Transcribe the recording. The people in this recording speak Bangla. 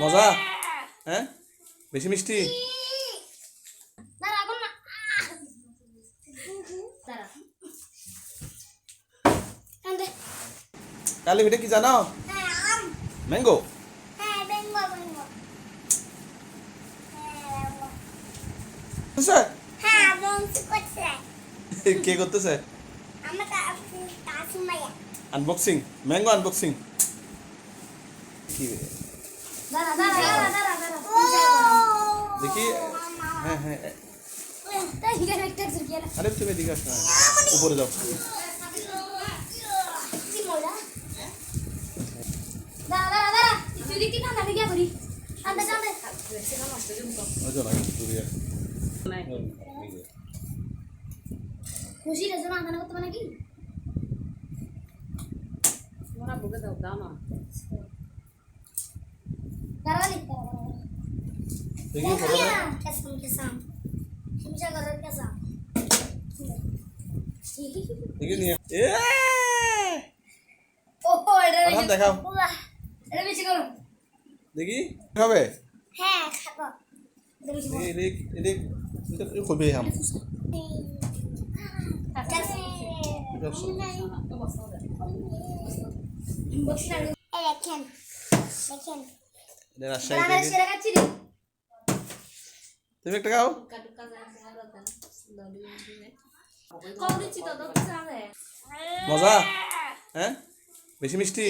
মজা? হ্যাঁ, বেশি মিষ্টি? কালি এটা কি জানো? ম্যাঙ্গো। কে করতেছে? Unboxing, mango unboxing. কি দেখি। হ্যাঁ হ্যাঁ, আরে তুমি এদিকে আসো, উপরে যাও। খুশির জন্য আধানা করতে পারে নাকি? তোমার বুকে দাও দাও না। দাঁড়ালি দেখি ফটোটা। কেসাম হিমসা করার কেসাম দেখি নিয়ে ও এটা আরাম দেখাও। এটা বেশি করো। দেখি খাবে? হ্যাঁ খাবো। এটা বেশি করো। এদিক এদিক এদিক খুবই হাম। দেখেন দেখেন রাজশাহী আমরা সেরা খাচ্ছি রে। তুমি একটা খাও। কল দিচ্ছি তো দোকানে। মজা? হ্যাঁ, বেশি মিষ্টি?